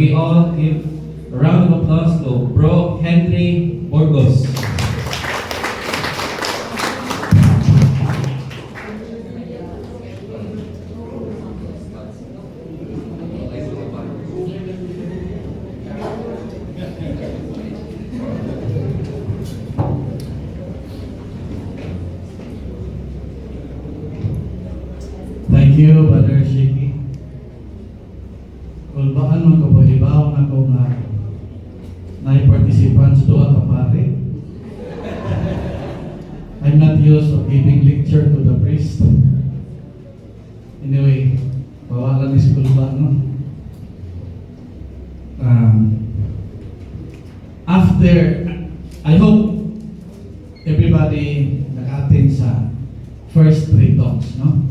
we all give a round of applause to Bro Henry Burgos. Thank you, Brother Shiki. Kung baan mo kabahibaw na ko nga nai-participan sa duha ka pare. I'm not used of giving lecture to the priest. Anyway, bawalan ni school ba, no? After, I hope everybody naka-attend sa first 3 talks, no?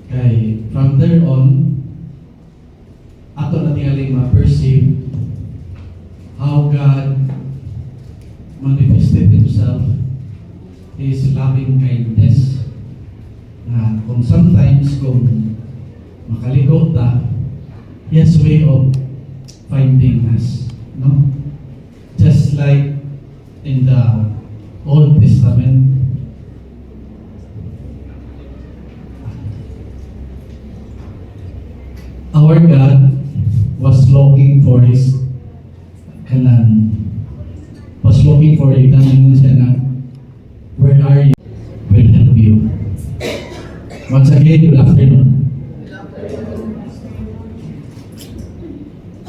Kay from there on, ato na tingaling ma-perceive how God manifested Himself, His loving kindness. Na kung sometimes, kung makaligot ta, He has way of finding us. No? Just like in the Old Testament, our God was looking for His was looking for a kanan siya na, where are you? Will help you. Once again, good afternoon.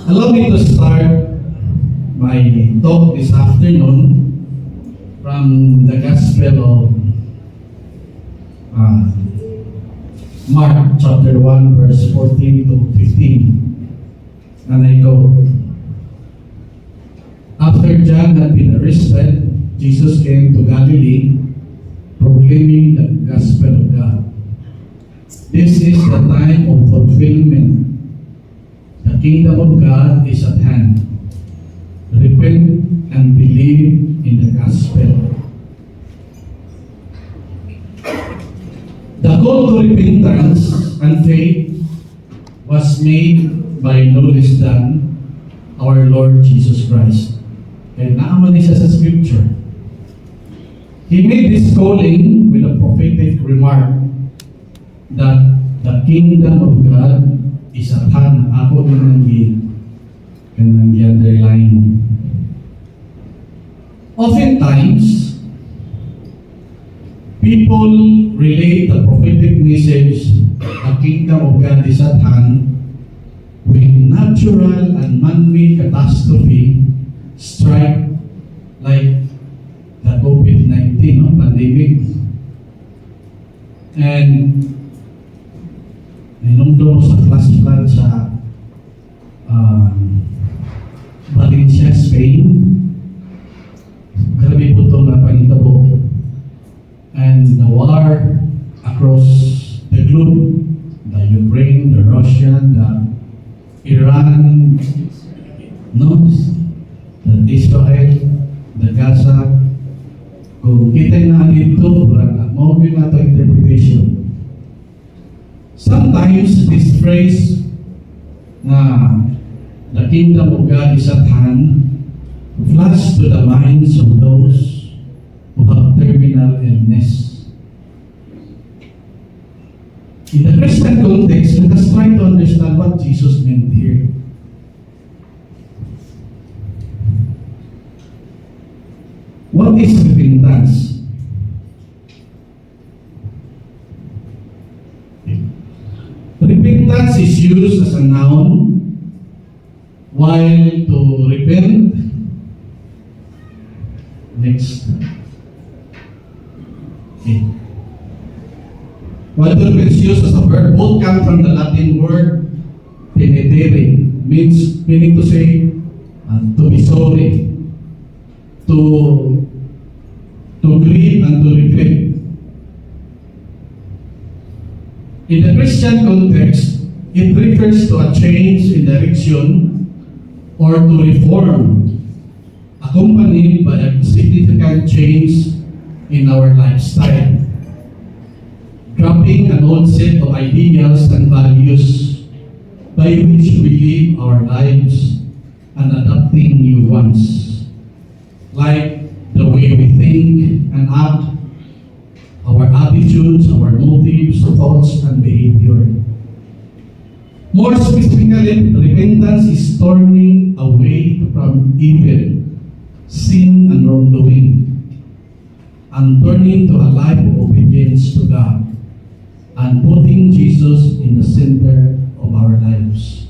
Allow me to start my talk this afternoon from the Gospel of Mark chapter 1 verse 14 to 15. And I go, after John had been arrested, Jesus came to Galilee proclaiming the gospel of God. This is the time of fulfillment. The kingdom of God is at hand. Repent and believe in the gospel. The call to repentance and faith was made by no less than our Lord Jesus Christ. Kaya naaman siya sa scripture. He made this calling with a prophetic remark that the kingdom of God is at hand. Ako din ang underline. Oftentimes, people relate the prophetic message, the kingdom of God is at hand, when natural and man-made catastrophe strike like the COVID-19 pandemic. And minumdo sa flash flood sa Valencia, Spain. Grabe po ito na panitabo. And the war across the globe, the Ukraine, the Russian, the Iran, no? The Israel, the Gaza. Kung kita na dito, mo yun na ito interpretation. Sometimes this phrase na the kingdom of God is at hand flash to the minds of those who have terminal illness. In the Christian context, let us try to understand what Jesus meant here. What is repentance? Repentance is used as a noun, while to repent, next. Okay. While to repent is used as a verb, both come from the Latin word penitere, meaning to say, to be sorry, to grieve and to reflect. In the Christian context, it refers to a change in direction or to reform, accompanied by a significant change in our lifestyle, dropping an old set of ideals and values by which we live our lives. ones, like the way we think and act, our attitudes, our motives, thoughts, and behavior. More specifically, repentance is turning away from evil, sin, and wrongdoing, and turning to a life of obedience to God, and putting Jesus in the center of our lives.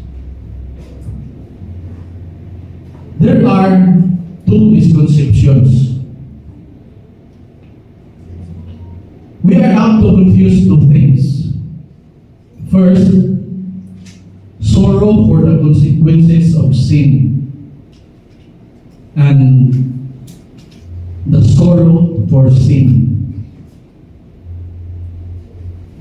There are two misconceptions. We are apt to confuse two things. First, sorrow for the consequences of sin, and the sorrow for sin.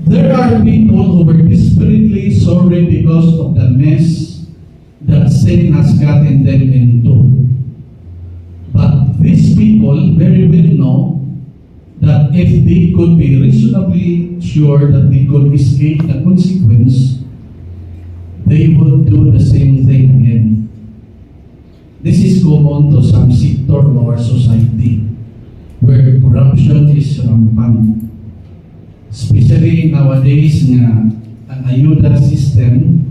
There are people who were desperately sorry because of the mess that sin has gotten them into. But these people very well know that if they could be reasonably sure that they could escape the consequence, they would do the same thing again. This is common to some sector of our society where corruption is rampant. Especially nowadays nga ang ayuda system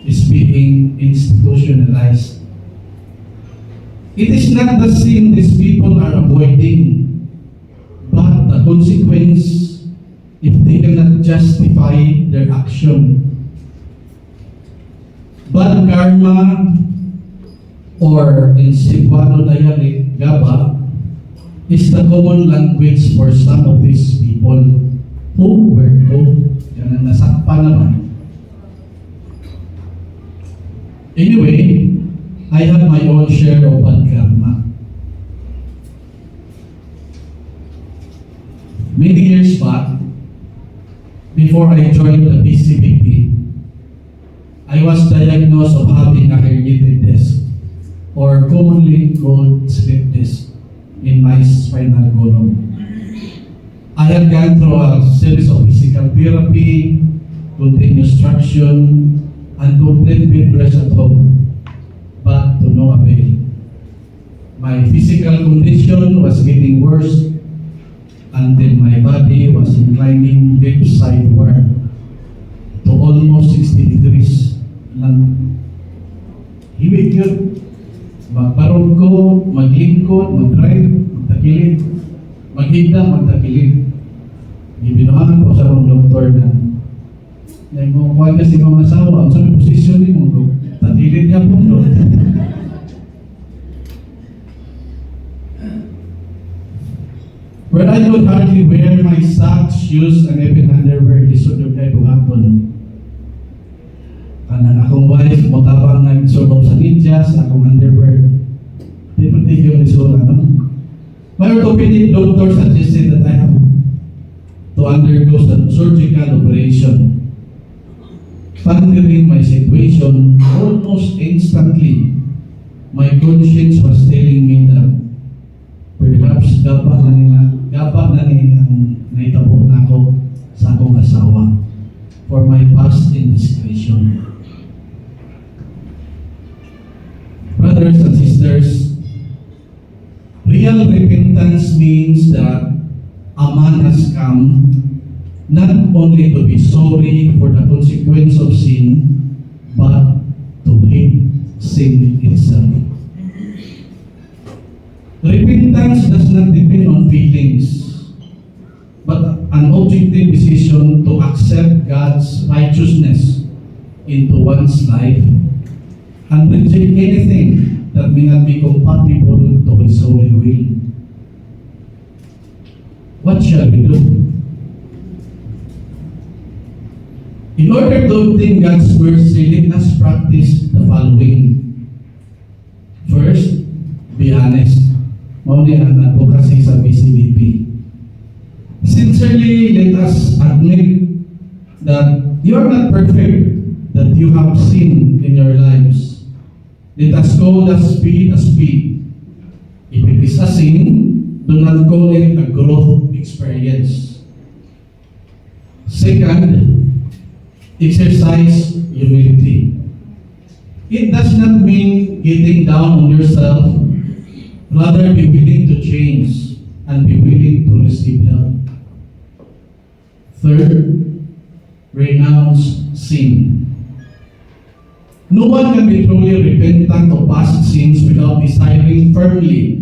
is being institutionalized. It is not the sin these people are avoiding, but the consequence if they cannot justify their action. Bad karma, or in Cebuano dialect, gaba, is the common language for some of these people who were told, yan ang nasakpan naman. Anyway, I have my own share of bad karma. Many years back, before I joined the PCBP, I was diagnosed of having a herniated disc, or commonly called slip disc, in my spinal column. I had gone through a series of physical therapy, continuous traction, and complete bed rest at home, but to no avail. My physical condition was getting worse until my body was inclining deep sideward to almost 60 degrees lang. Hibig yun. Magbarog ko, maglingkod, mag-drive, magtakilid, maghigda, magtakilid. Ibinuhan ko sa mga doktor na kung kuha ka si mga asawa, ang sabi posisyon ni mo, takilid ka po, no? Where I could hardly wear my socks, shoes, and even underwear, lisod yung kayo hapon. Kanang akong wife, motabang nagsulong sa medyas, akong underwear. Di pa tigil ni Sura, no? My orthopedic doctor suggested that I have to undergo some surgical operation. Pondering my situation, almost instantly, my conscience was telling me that perhaps gaba na ni ang naitabo na ako sa akong asawa for my past indiscretion. Brothers and sisters, real repentance means that a man has come not only to be sorry for the consequence of sin, but to hate sin itself. Repentance does not depend on feelings, but an objective decision to accept God's righteousness into one's life and reject anything that may not be compatible to His holy will. What shall we do? In order to obtain God's mercy, let us practice the following. First, be honest. Mauni ang advocacy sa PCBP. Sincerely, let us admit that you are not perfect, that you have sin in your lives. Let us call a speed a speed. If it is a sin, do not call it a growth experience. Second, exercise humility. It does not mean getting down on yourself Rather, be willing to change and be willing to receive help. Third, renounce sin. No one can be truly repentant of past sins without desiring firmly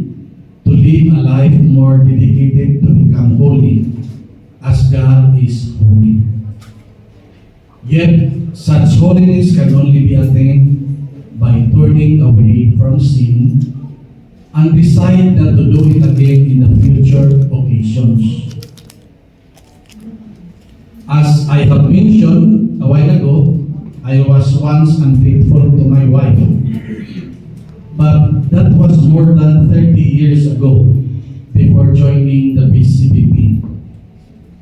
to live a life more dedicated to become holy, as God is holy. Yet, such holiness can only be attained by turning away from sin and decide not to do it again in the future occasions. As I have mentioned a while ago, I was once unfaithful to my wife. But that was more than 30 years ago before joining the BCBP.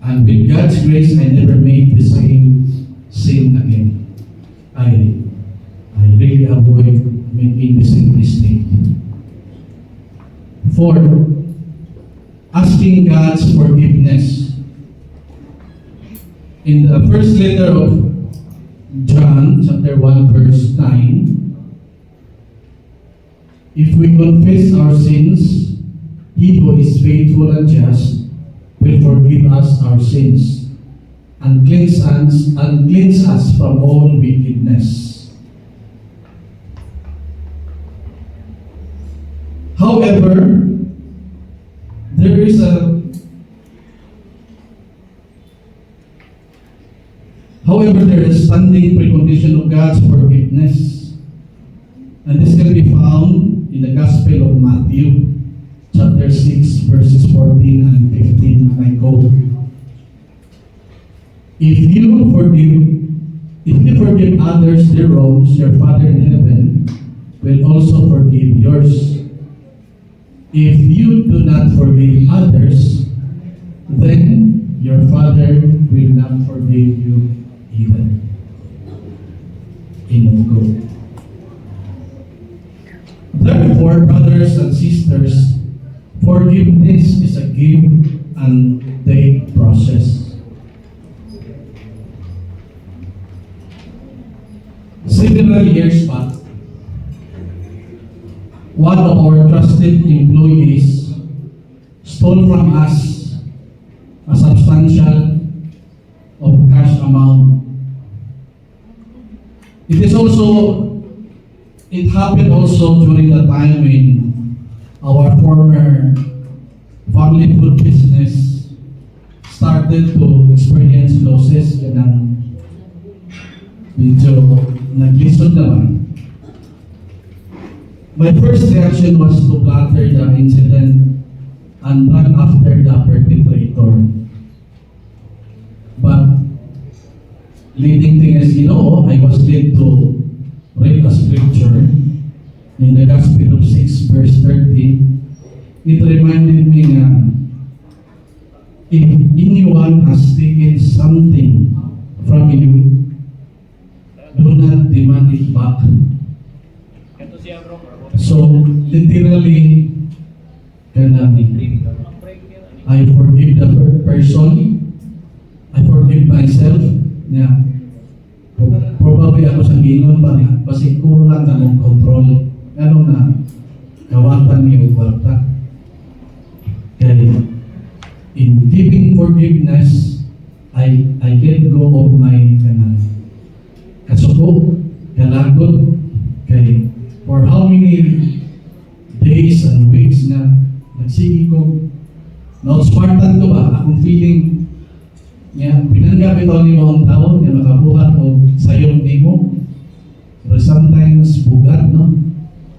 And with God's grace, I never made the same sin again. I really avoid making the same mistake. Fourth, asking God's forgiveness. In the first letter of John, chapter 1, verse 9, if we confess our sins, He who is faithful and just will forgive us our sins and cleanse us from all wickedness. However, there is a standing precondition of God's forgiveness, and this can be found in the Gospel of Matthew, chapter 6, verses 14 and 15, and I quote, If you forgive others their wrongs, your Father in heaven will also forgive yours. If you do not forgive others, then your Father will not forgive you either. In Therefore, brothers and sisters, forgiveness is a give and take process. Several years back, one of our trusted employees stole from us a substantial of cash amount. It happened also during the time when our former family food business started to experience losses. Kaya medyo naglisod naman. My first reaction was to blatter the incident and run after the perpetrator. But leading thing is, I was led to read a scripture in the Gospel of 6, verse 30. It reminded me that if anyone has taken something from you, do not demand it back. So, literally, I forgive the person, I forgive myself. Yeah. Probably ako sa gingon pa niya, kasi kulang na mong control. Ano na, kawatan niyo kwarta. Kaya, in giving forgiveness, I let go of my kasuko, kalagot. Kaya, for how many days and weeks na nagsigi ko, na-smartan ko ba, akong feeling niya, pinanggap ito ni mga tao, niya makabuhat o sayong ni mo. But sometimes bugat, no?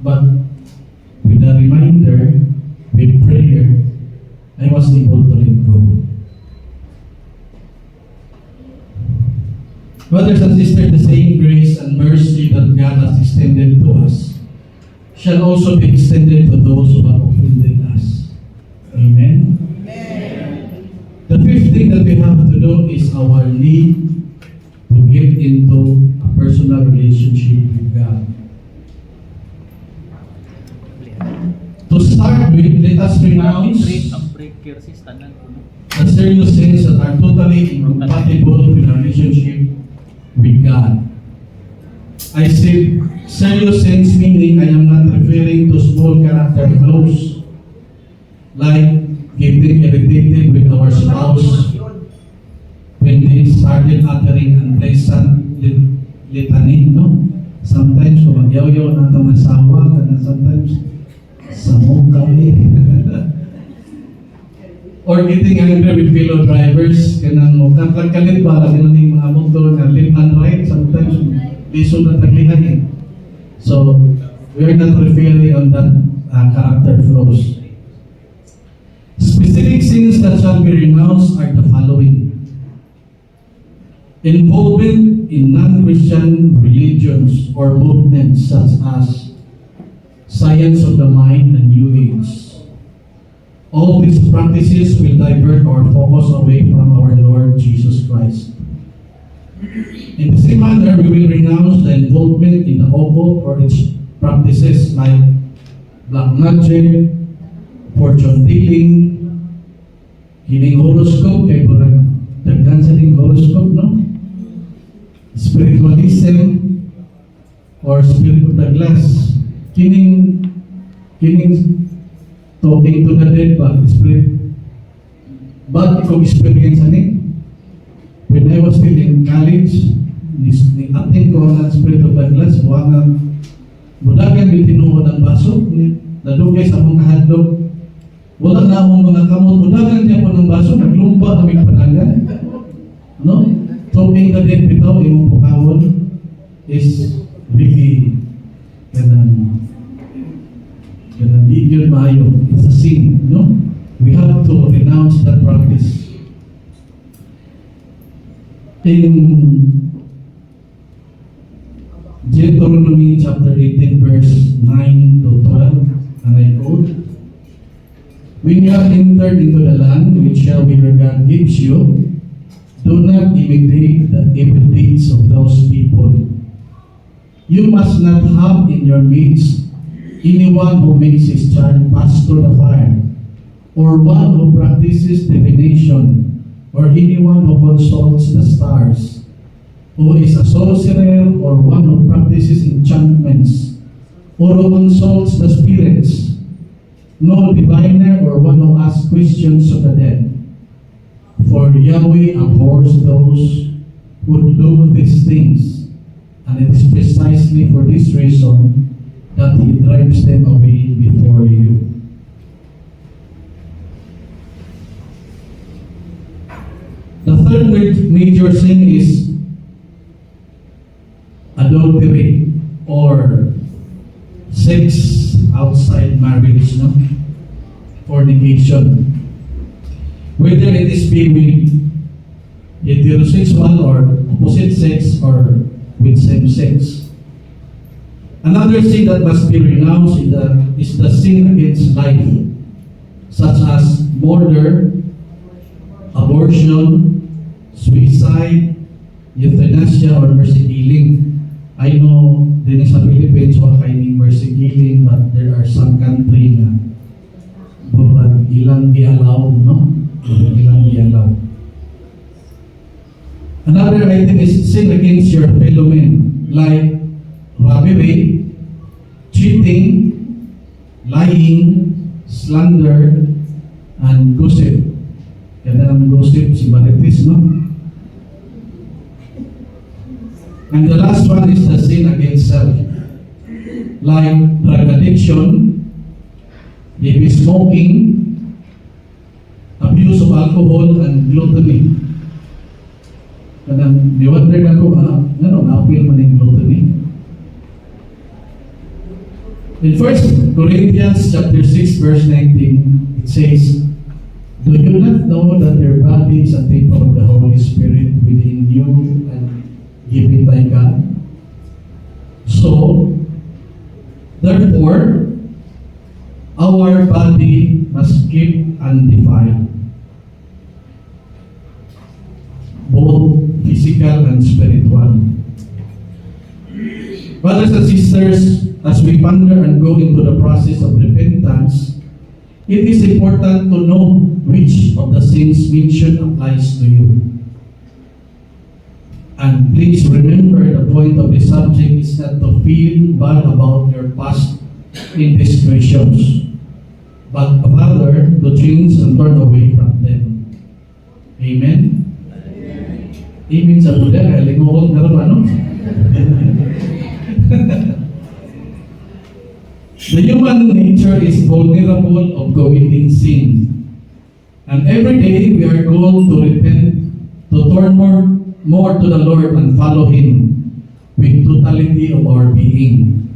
But with a reminder, with prayer, I was able to let go. Brothers and sisters, the same grace and mercy that God has extended to us shall also be extended to those who have offended us. Amen? The fifth thing that we have to do is our need to get into a personal relationship with God. To start with, let us renounce the serious sins that are totally incompatible with our relationship with God. I said serious sins meaning I am not referring to small character flaws like getting irritated with our spouse when they started uttering unpleasant litany, no? Sometimes kung magyaw-yaw na itong asawa, kana sometimes sa mukha or getting angry with fellow drivers, kanang kakakalit ba, ganun yung mga motor na left and right, sometimes lisod na taglihan eh. So, we are not referring on that character flaws. Specific sins that shall be renounced are the following: involvement in non-Christian religions or movements such as science of the mind and New Age. All these practices will divert our focus away from our Lord Jesus Christ. In the same manner, we will renounce the involvement in the occult or its practices like black magic, fortune telling, hining horoscope, kay parang daghan sa ding horoscope, no? Spiritualism, or spirit of the glass, kining talking to the dead ba, spirit. But ikong experience ani, when I was still in college, ni ating ko ang spirit of the glass, buwangan, budagan yung tinuod ang baso, nadugay sa mong kahadlok, wala na akong mga kamot, budagan niya po ng baso, naglumpa kami panagan. No? Talking the dead bitaw, imong pukawon is really kanang di yun maayo. It's a sin, no? We have to renounce that practice. In Deuteronomy chapter 18 verse 9 to 12, and I quote, "When you have entered into the land which Yahweh your God gives you, do not imitate the evil deeds of those people. You must not have in your midst anyone who makes his child pass through the fire, or one who practices divination, or anyone who consults the stars, who is a sorcerer, or one who practices enchantments, or who consults the spirits, no diviner, or one who asks questions of the dead. For Yahweh abhors those who do these things, and it is precisely for this reason that He drives them away before you." The third major sin is adultery or sex outside marriage, no? Fornication. Whether it is being with heterosexual or opposite sex or with same sex. Another sin that must be renounced is the sin against life, such as murder, abortion, suicide, euthanasia, or mercy killing. I know din sa Philippines wa kay mercy killing, but there are some country na burag ilang di-allow, no? Ilang di-allow. Another item is sin against your fellow men, like robbery, cheating, lying, slander, and gossip. Kaya ang gossip, si Marites, no? And the last one is the sin against self, like drug addiction, heavy smoking, abuse of alcohol, and gluttony. Kanang di-wonder na ko, na-appeal man yung gluttony. In 1 Corinthians chapter 6 verse 19, it says, "Do you not know that your body is a temple of the Holy Spirit within you and given by God? So, therefore, our body must keep undefiled, both physical and spiritual." Brothers and sisters, as we ponder and go into the process of repentance, it is important to know which of the sins mentioned applies to you. And please remember, the point of this subject is not to feel bad about your past indiscretions, but rather to change and turn away from them. Amen? Amen sa Buddha, kaya linguhon na rin ano? The human nature is vulnerable of committing sin. And every day we are called to repent, to turn more to the Lord and follow Him with totality of our being.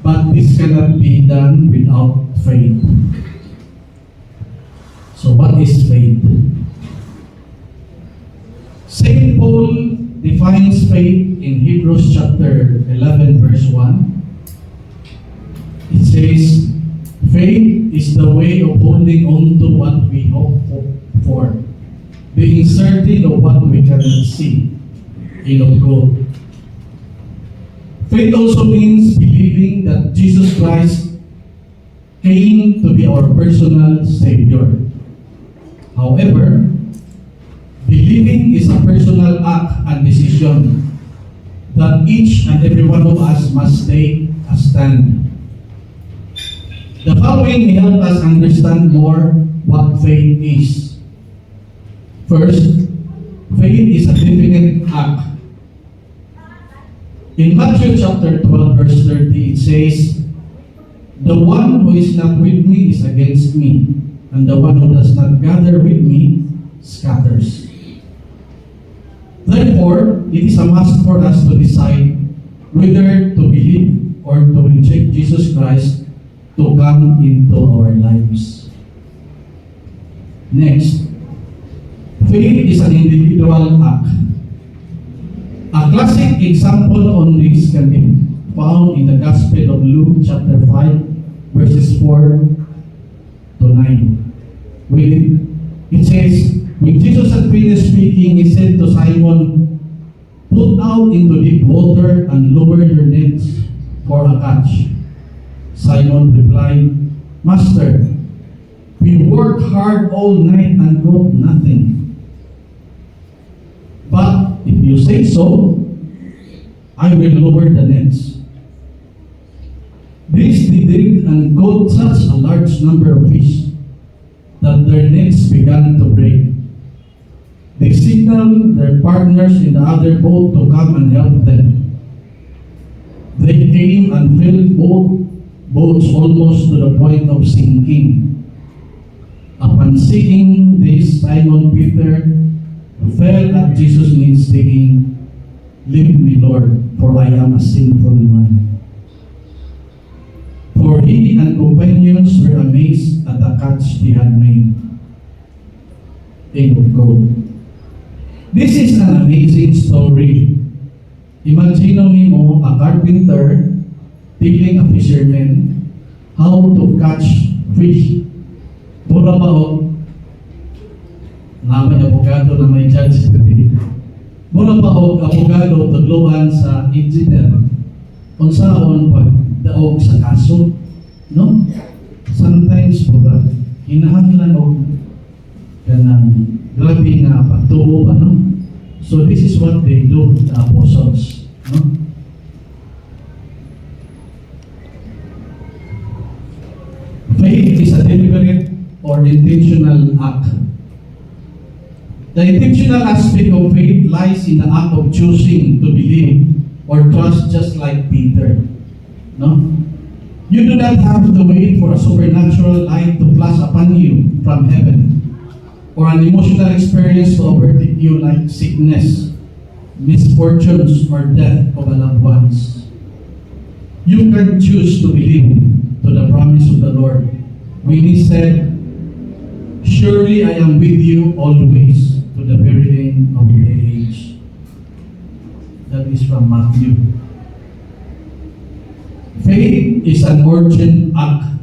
But this cannot be done without faith. So what is faith? Saint Paul defines faith in Hebrews chapter 11 verse 1. It says, faith is the way of holding on to what we hope for, being certain of what we cannot see, and of God. Faith also means believing that Jesus Christ came to be our personal Savior. However, believing is a personal act and decision that each and every one of us must take a stand. The following help us understand more what faith is. First, faith is a definite act. In Matthew chapter 12 verse 30, it says, "The one who is not with me is against me, and the one who does not gather with me scatters." Therefore, it is a must for us to decide whether to believe or to reject Jesus Christ to come into our lives. Next, faith is an individual act. A classic example on this can be found in the Gospel of Luke chapter 5 verses 4 to 9. It says, when Jesus had finished speaking, He said to Simon, "Put out into deep water and lower your nets for a catch." Simon replied, "Master, we worked hard all night and caught nothing. But if you say so, I will lower the nets." This they did and caught such a large number of fish that their nets began to break. They signaled their partners in the other boat to come and help them. They came and filled both boats almost to the point of sinking. Upon seeing this, Simon Peter fell at Jesus' knees saying, "Leave me, Lord, for I am a sinful man." For he and companions were amazed at the catch he had made. End of quote. This is an amazing story. Imagine mo a carpenter telling a fisherman how to catch fish. Pura ba o? Namay abogado na may judge today. Pura ba o abogado tugluan sa engineer unsaon pag daog sa kaso, no? Sometimes pura hinahanglan og kanang grabe nga pagtuo ba, no? So this is what they do, the apostles, no? Faith is a deliberate or intentional act. The intentional aspect of faith lies in the act of choosing to believe or trust, just like Peter. No? You do not have to wait for a supernatural light to flash upon you from heaven, or an emotional experience to overtake you like sickness, misfortunes, or death of a loved ones. You can choose to believe to the promise of the Lord when He said, "Surely I am with you always to the very end of the age." That is from Matthew. Faith is an urgent act.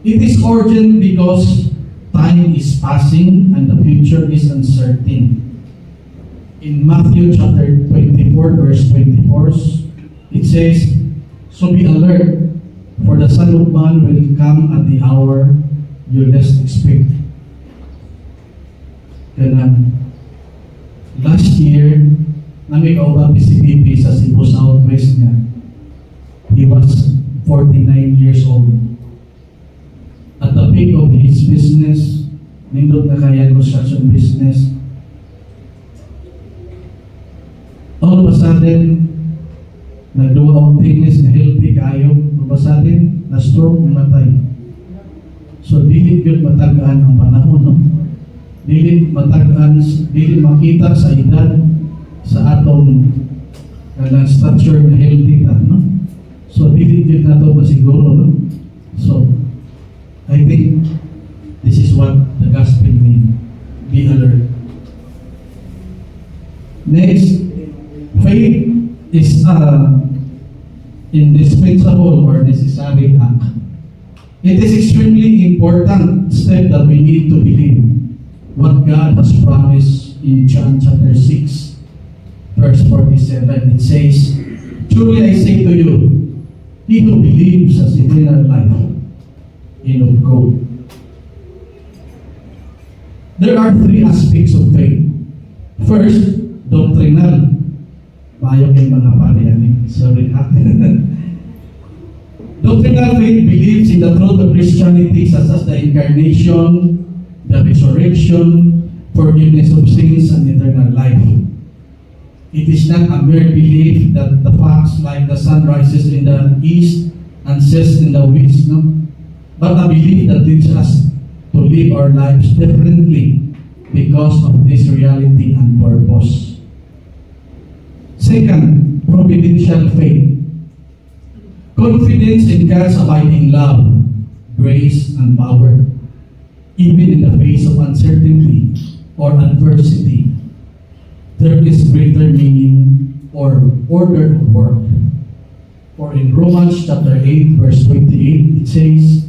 It is urgent because time is passing and the future is uncertain. In Matthew chapter 24 verse 24, it says, "So be alert, for the Son of Man will come at the hour you least expect." Kaya last year, nami kauban si PCBP sa Cebu Southwest niya. He was 49 years old. peak of his business, nindot na kaya construction business. All of a sudden, nagduwa ang things na healthy kayo, all of a sudden, na-stroke, namatay. So, dili yun matagaan ang panahon, no? Dili matagaan, dili makita sa edad sa atong kanang structure na healthy ta, no? So, dili yun na ito masiguro, no? So, I think this is what the gospel means. Be alert. Next, faith is indispensable or necessary act. It is extremely important step that we need to believe what God has promised in John chapter 6, verse 47. It says, "Truly I say to you, he who believes has eternal life." End of quote. There are three aspects of faith. First, doctrinal. Mayo kay mga pariyan. Sorry ha. Doctrinal faith believes in the truth of Christianity such as the incarnation, the resurrection, forgiveness of sins, and eternal life. It is not a mere belief that the facts like the sun rises in the east and sets in the west, no? But a belief that leads us to live our lives differently because of this reality and purpose. Second, providential faith. Confidence in God's abiding love, grace, and power, even in the face of uncertainty or adversity. There is greater meaning or order of work. For in Romans chapter 8, verse 28, it says,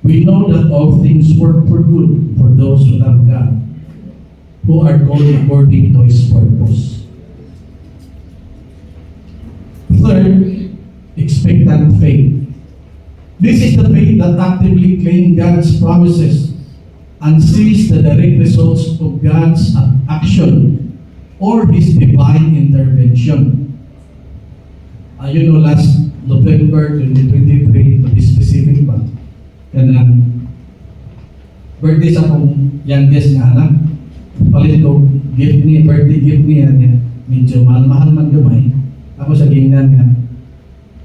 "We know that all things work for good for those who love God, who are called according to His purpose." Third, expectant faith. This is the faith that actively claims God's promises and sees the direct results of God's action or His divine intervention. Last November 2023, to be specific pa, kanang birthday sa akong youngest nga anak, palit ko gift niya, birthday gift niya, medyo mahal-mahal man gamay. Ako sa gingnan nga,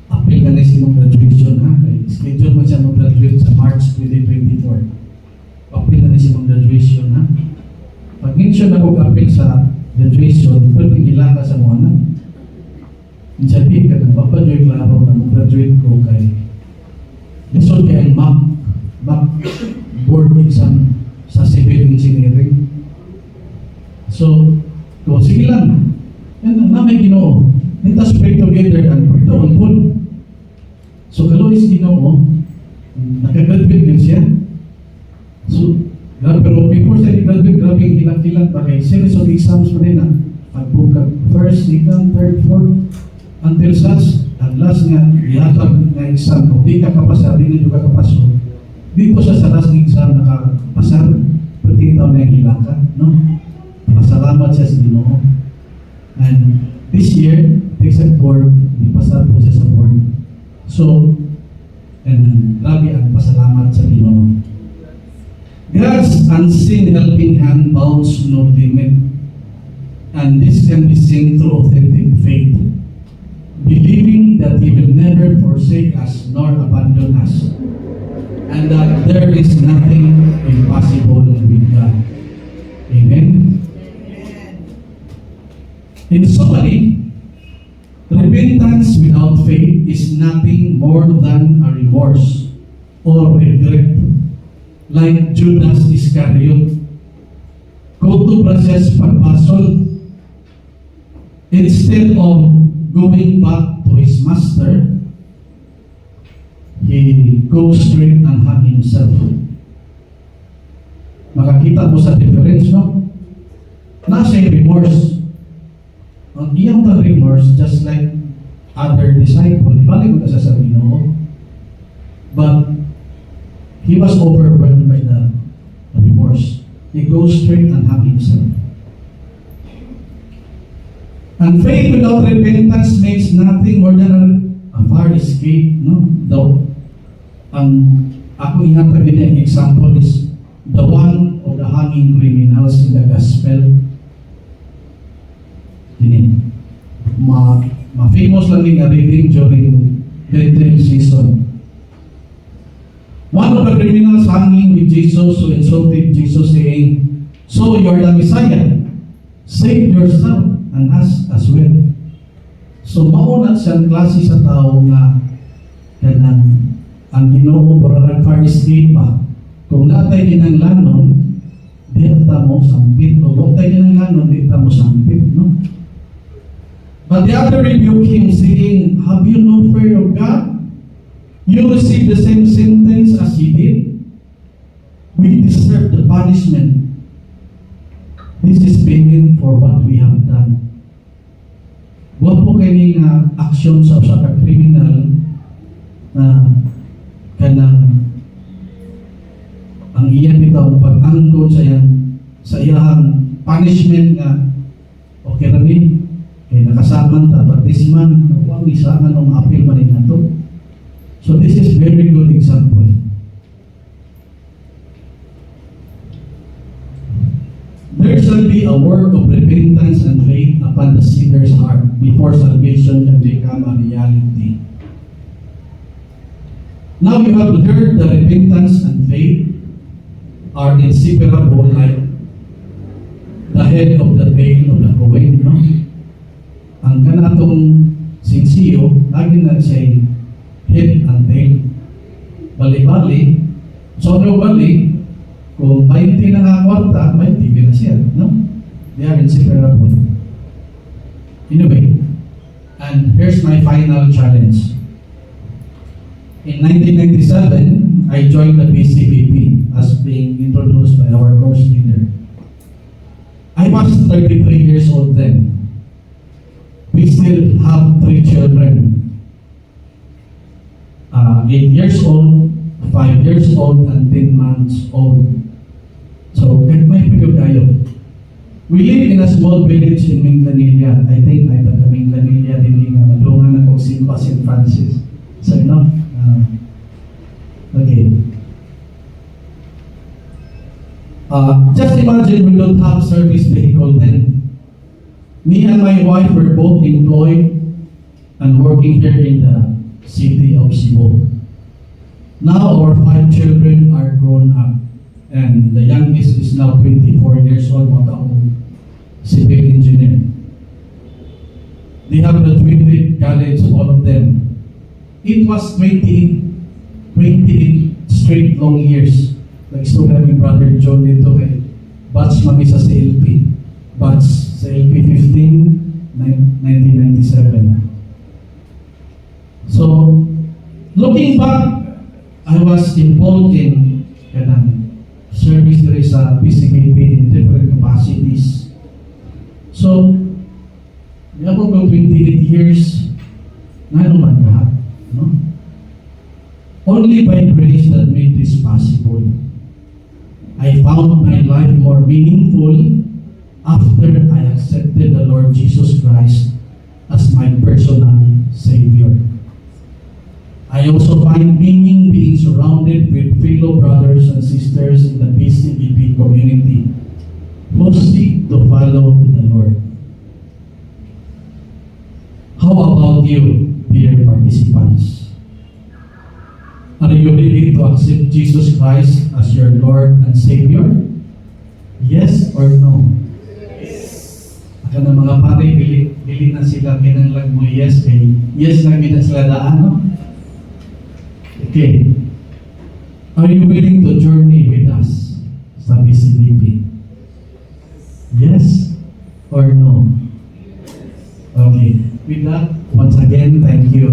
apil ka na si mong graduation ha, schedule mo siya mag-graduate sa March 2024. Apil ka na si mong graduation ha. Pag mention ako apil sa graduation, pwede gila ka sa mga anak. Sabi ka na, papajoy klaro na mag-graduate ko kay lisod kaya ang mock board exam sa civil engineering. So, sige lang. Yan na may Ginoo. Let us pray together and pray on full. So, kalo is Ginoo, nakagraduate din siya. So, pero before siya graduate, grabe ilang-ilang pa kay series of exams pa rin na. Pagbuka, first, second, third, fourth, until such, ang last nga, ihatag na exam, kung di ka kapasar, di na juga kapasok. Dito sa last exam, nakapasar, pertintaw na yung hilaka, no? Pasalamat siya sa Ginoo. And this year, takes a board, ipasar po siya sa board. So, and grabe ang pasalamat sa Ginoo. God's unseen helping hand bounds no limit. And this can be seen through authentic faith. Believing that He will never forsake us nor abandon us, and that there is nothing impossible with God. Amen? In summary, repentance without faith is nothing more than a remorse or regret, like Judas Iscariot. Go to process pagpasol. Instead of going back to his master, he goes straight and hung himself. Makakita mo sa difference, no? Nasa remorse. Ang iyang remorse, just like other disciple, ibalik mo sa Ginoo. But he was overwhelmed by the remorse. He goes straight and hung himself. And faith without repentance makes nothing more than a far escape, no? Though, ang ako ihatag din ang example is the one of the hanging criminals in the gospel. Dini. Ma-famous lang yung reading during Bethel season. One of the criminals hanging with Jesus who insulted Jesus saying, "So you're the Messiah. Save yourself and us as well." So mauna siyang klase sa tao nga kanang ang Ginoo para fire escape pa. Kung natay kinanglanon, dita mo sampit. O kung natay kinanglanon, dita mo sampit, no? But the other rebuked him, saying, "Have you no fear of God? You receive the same sentence as he did. We deserve the punishment. This is payment for what we have done." Wapo kini nga aksyon sa usa ka kriminal na kanang ang iya bitaw pag-angkon sa iyang punishment nga okay ra ni kay nakasaman ta baptisman ang isa nga nung apil man rin nato. So this is very good example. There shall be a work of repentance and faith upon the sinner's heart before salvation can become a reality. Now you have heard the repentance and faith are inseparable like the head of the tail of the Kohen, no? Ang kanatong sinsiyo, lagi na siya head and tail. Bali-bali, so bali, kung 20 na nga kwarta, 20 na siya, no? They are inseparable. Anyway, and here's my final challenge. In 1997, I joined the PCBP as being introduced by our course leader. I was 33 years old then. We still have 3 children. 8 years old, 5 years old, and 10 months old. So, may pigyo kayo. We live in a small village in Minglanilla. I think na ito Minglanilla din nga madungan ako Simba St. Francis. So, you know, okay. Just imagine we don't have service vehicle then. Me and my wife were both employed and working here in the city of Cebu. Now our 5 children are grown up, and the youngest is now 24 years old, civil engineer. They have graduated college, all of them. It was 28 straight long years. Like so namin brother John dito kay batch mami sa CLP. Batch sa LP 15, 1997. So, looking back, I was involved in service there is a PCBP in different capacities. So, about 28 years, na naman lahat, no? Only by grace that made this possible. I found my life more meaningful after I accepted the Lord Jesus Christ as my personal Savior. I also find meaning being surrounded with fellow brothers and sisters in the PCBP community who seek to follow the Lord. How about you, dear participants? Are you ready to accept Jesus Christ as your Lord and Savior? Yes or no? Aka na mga pare, bili na sila kinanglag mo yes kay yes lang na sila daan, no? Okay. Are you willing to journey with us sa PCBP? Yes or no? Okay. With that, once again, thank you.